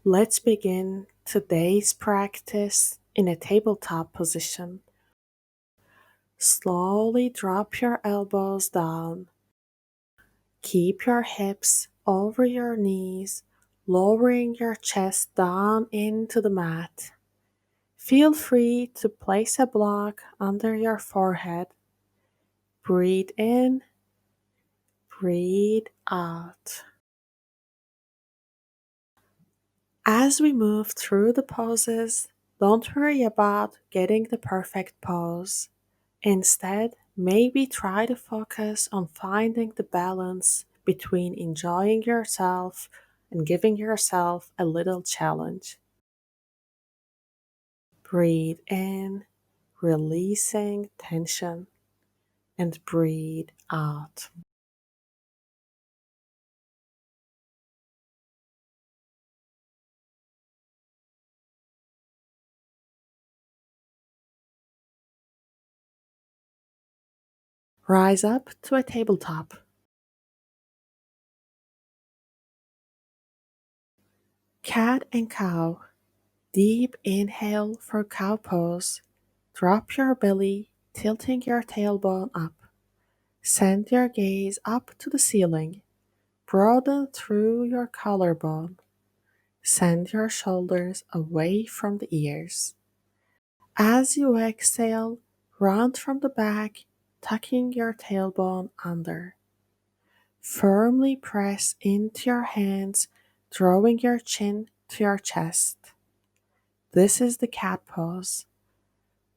Let's begin today's practice in a tabletop position. Slowly drop your elbows down. Keep your hips over your knees, lowering your chest down into the mat. Feel free to place a block under your forehead. Breathe in, breathe out. As we move through the poses, don't worry about getting the perfect pose. Instead, maybe try to focus on finding the balance between enjoying yourself and giving yourself a little challenge. Breathe in, releasing tension, and breathe out. Rise up to a tabletop. Cat and cow. Deep inhale for cow pose. Drop your belly, tilting your tailbone up. Send your gaze up to the ceiling. Broaden through your collarbone. Send your shoulders away from the ears. As you exhale, round from the back, tucking your tailbone under. Firmly press into your hands, drawing your chin to your chest. This is the cat pose.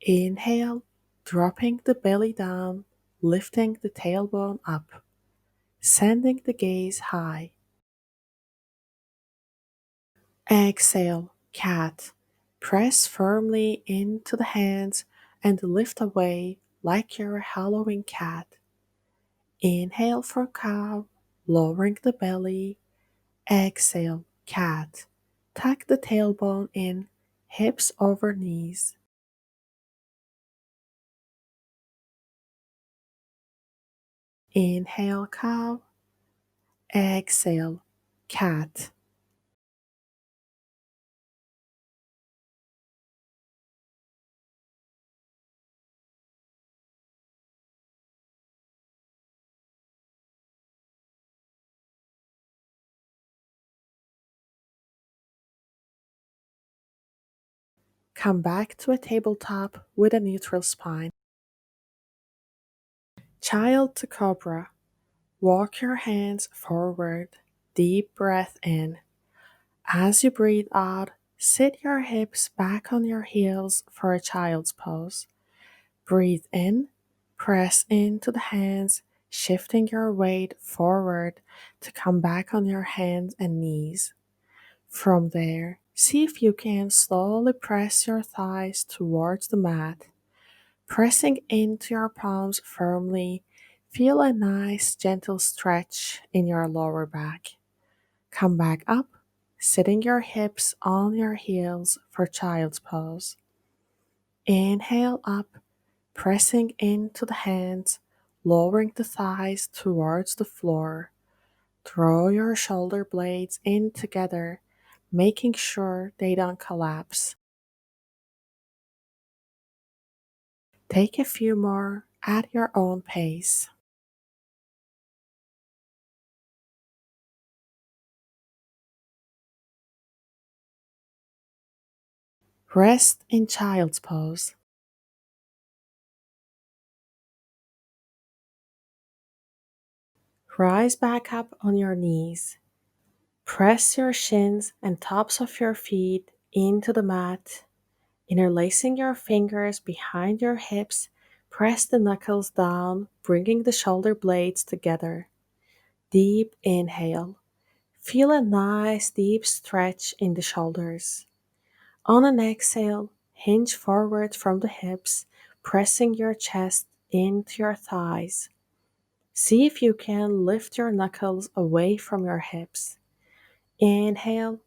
Inhale, dropping the belly down, lifting the tailbone up, sending the gaze high. Exhale, cat. Press firmly into the hands and lift away like you're a halloween cat. Inhale for cow, lowering the belly. Exhale, cat. Tuck the tailbone in, hips over knees. Inhale, cow. Exhale, cat. Come back to a tabletop with a neutral spine. Child to Cobra. Walk your hands forward. Deep breath in. As you breathe out, sit your hips back on your heels for a child's pose. Breathe in, press into the hands, shifting your weight forward to come back on your hands and knees. From there, see if you can slowly press your thighs towards the mat. Pressing into your palms firmly, feel a nice gentle stretch in your lower back. Come back up, sitting your hips on your heels for child's pose. Inhale up, pressing into the hands, lowering the thighs towards the floor. Draw your shoulder blades in together, making sure they don't collapse. Take a few more at your own pace. Rest in child's pose. Rise back up on your knees. Press your shins and tops of your feet into the mat. Interlacing your fingers behind your hips, press the knuckles down, bringing the shoulder blades together. Deep inhale. Feel a nice deep stretch in the shoulders. On an exhale, hinge forward from the hips, pressing your chest into your thighs. See if you can lift your knuckles away from your hips. Inhale,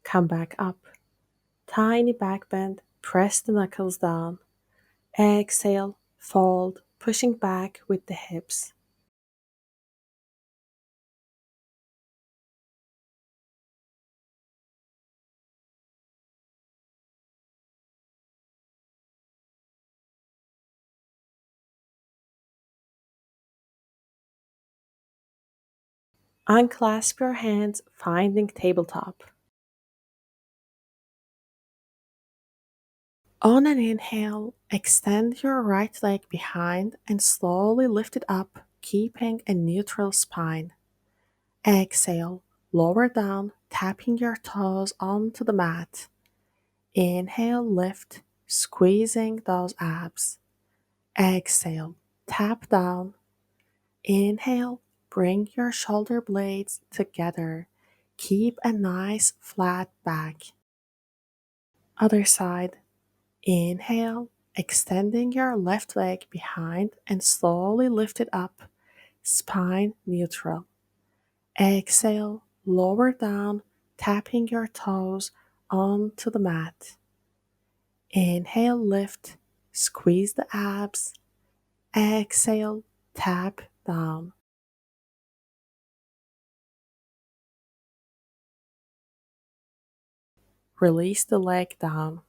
come back up. Tiny back bend, press the knuckles down. Exhale, fold, pushing back with the hips. Unclasp your hands, finding tabletop. On an inhale, extend your right leg behind and slowly lift it up, keeping a neutral spine. Exhale, lower down, tapping your toes onto the mat. Inhale, lift, squeezing those abs. Exhale, tap down. Inhale, bring your shoulder blades together. Keep a nice flat back. Other side. Inhale, extending your left leg behind and slowly lift it up, spine neutral. Exhale, lower down, tapping your toes onto the mat. Inhale, lift, squeeze the abs. Exhale, tap down. Release the leg down.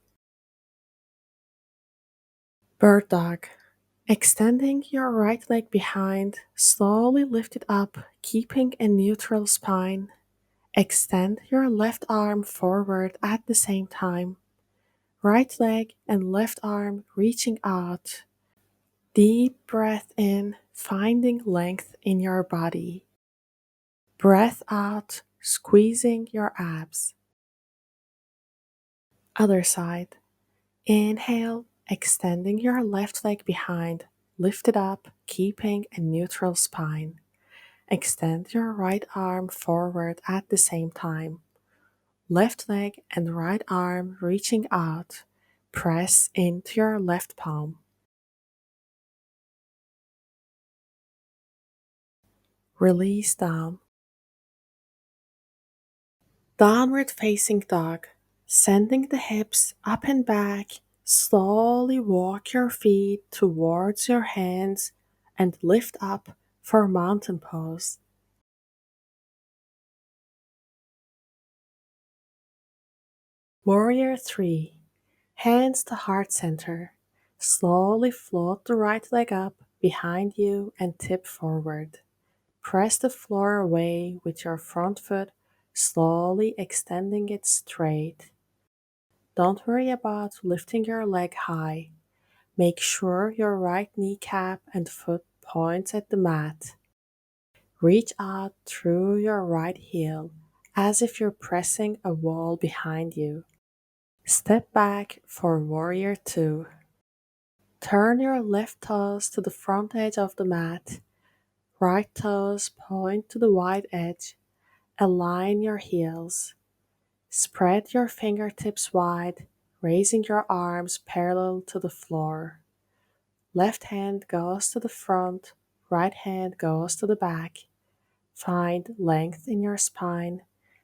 Bird dog. Extending your right leg behind, slowly lift it up, keeping a neutral spine. Extend your left arm forward at the same time. Right leg and left arm reaching out. Deep breath in, finding length in your body. Breath out, squeezing your abs. Other side. Inhale, extending your left leg behind, lift it up, keeping a neutral spine. Extend your right arm forward at the same time. Left leg and right arm reaching out. Press into your left palm. Release down. Downward facing dog. Sending the hips up and back. Slowly walk your feet towards your hands and lift up for mountain pose. Warrior 3. Hands to heart center. Slowly float the right leg up behind you and tip forward. Press the floor away with your front foot, slowly extending it straight. Don't worry about lifting your leg high. Make sure your right kneecap and foot points at the mat. Reach out through your right heel as if you're pressing a wall behind you. Step back for Warrior 2. Turn your left toes to the front edge of the mat. Right toes point to the wide edge. Align your heels. Spread your fingertips wide, raising your arms parallel to the floor. Left hand goes to the front, right hand goes to the back. Find length in your spine,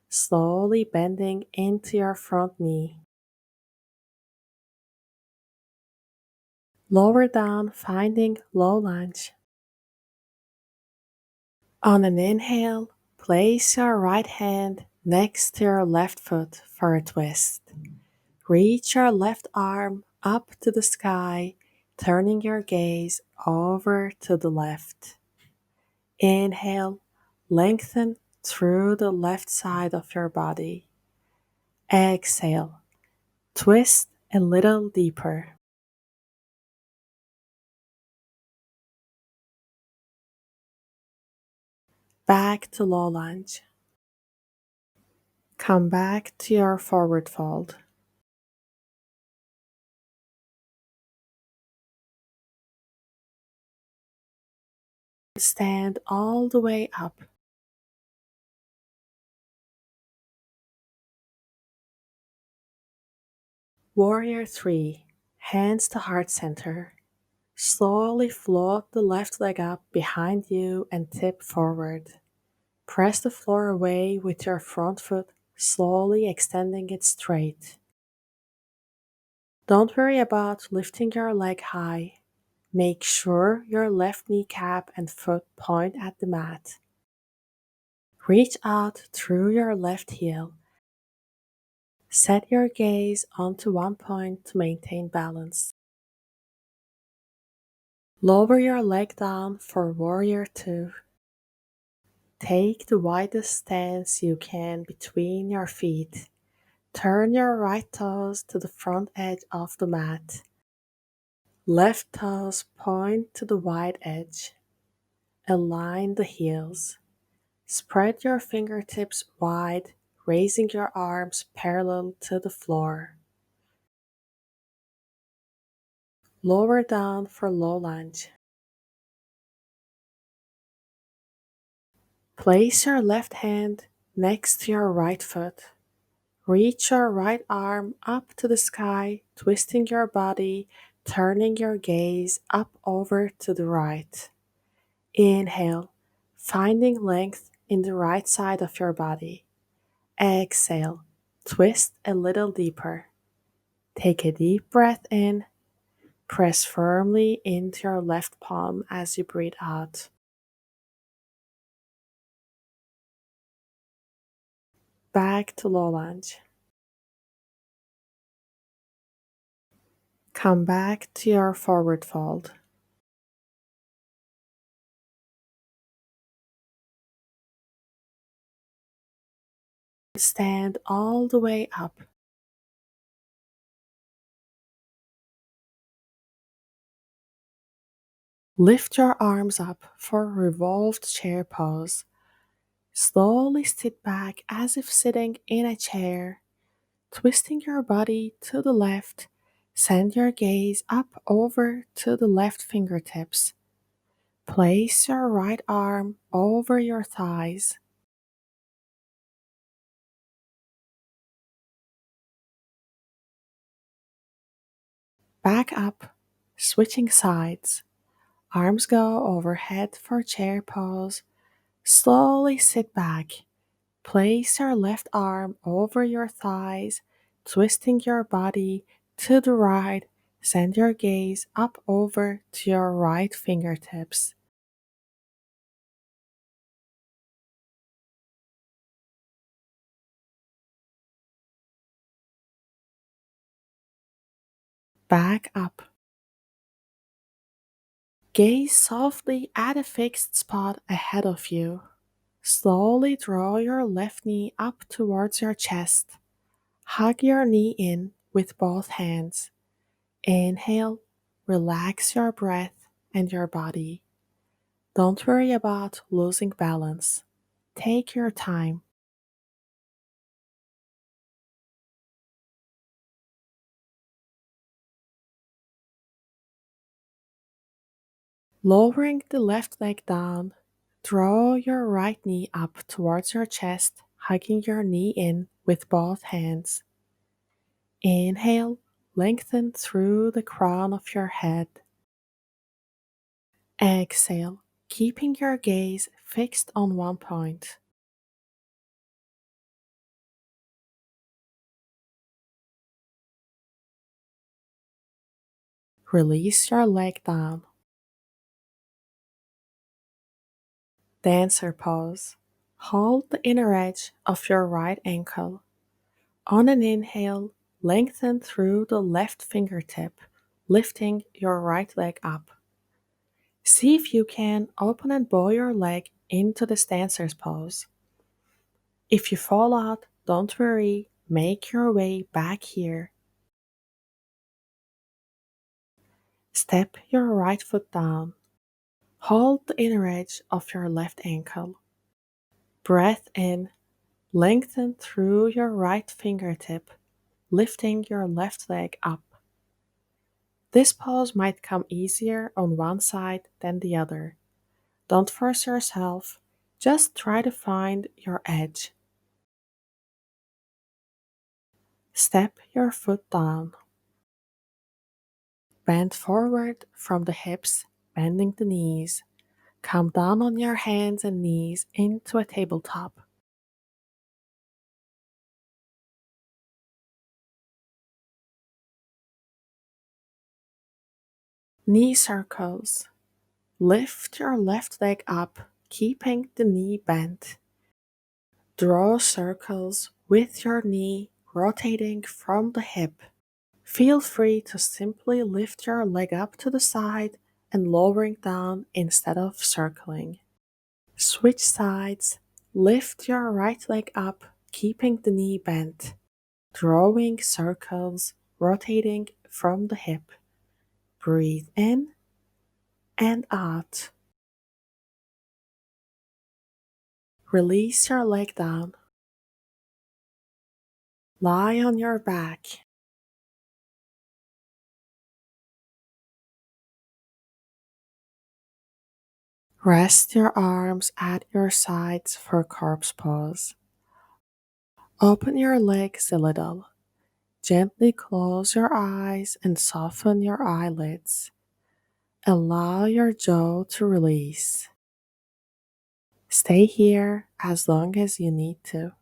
slowly bending into your front knee. Lower down, finding low lunge. On an inhale, place your right hand next to your left foot for a twist. Reach your left arm up to the sky, turning your gaze over to the left. Inhale, lengthen through the left side of your body. Exhale, twist a little deeper. Back to low lunge. Come back to your forward fold. Stand all the way up. Warrior 3. Hands to heart center. Slowly float the left leg up behind you and tip forward. Press the floor away with your front foot, slowly extending it straight. Don't worry about lifting your leg high. Make sure your left kneecap and foot point at the mat. Reach out through your left heel. Set your gaze onto one point to maintain balance. Lower your leg down for Warrior 2. Take the widest stance you can between your feet. Turn your right toes to the front edge of the mat. Left toes point to the wide edge. Align the heels. Spread your fingertips wide, raising your arms parallel to the floor. Lower down for low lunge. Place your left hand next to your right foot. Reach your right arm up to the sky, twisting your body, turning your gaze up over to the right. Inhale, finding length in the right side of your body. Exhale, twist a little deeper. Take a deep breath in. Press firmly into your left palm as you breathe out. Back to low lunge. Come back to your forward fold. Stand all the way up. Lift your arms up for revolved chair pose. Slowly sit back as if sitting in a chair. Twisting your body to the left, send your gaze up over to the left fingertips. Place your right arm over your thighs. Back up, switching sides. Arms go overhead for chair pose. Slowly sit back. Place your left arm over your thighs, twisting your body to the right. Send your gaze up over to your right fingertips. Back up. Gaze softly at a fixed spot ahead of you. Slowly draw your left knee up towards your chest. Hug your knee in with both hands. Inhale, relax your breath and your body. Don't worry about losing balance. Take your time. Lowering the left leg down, draw your right knee up towards your chest, hugging your knee in with both hands. Inhale, lengthen through the crown of your head. Exhale, keeping your gaze fixed on one point. Release your leg down. Dancer pose. Hold the inner edge of your right ankle. On an inhale, lengthen through the left fingertip, lifting your right leg up. See if you can open and bow your leg into the dancer's pose. If you fall out, don't worry, make your way back here. Step your right foot down. Hold the inner edge of your left ankle. Breath in, lengthen through your right fingertip, lifting your left leg up. This pose might come easier on one side than the other. Don't force yourself, just try to find your edge. Step your foot down. Bend forward from the hips, bending the knees. Come down on your hands and knees into a tabletop. Knee circles. Lift your left leg up, keeping the knee bent. Draw circles with your knee rotating from the hip. Feel free to simply lift your leg up to the side and lowering down instead of circling. Switch sides. Lift your right leg up, keeping the knee bent. Drawing circles, rotating from the hip. Breathe in and out. Release your leg down. Lie on your back. Rest your arms at your sides for corpse pose. Open your legs a little. Gently close your eyes and soften your eyelids. Allow your jaw to release. Stay here as long as you need to.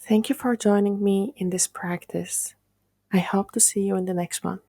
Thank you for joining me in this practice. I hope to see you in the next one.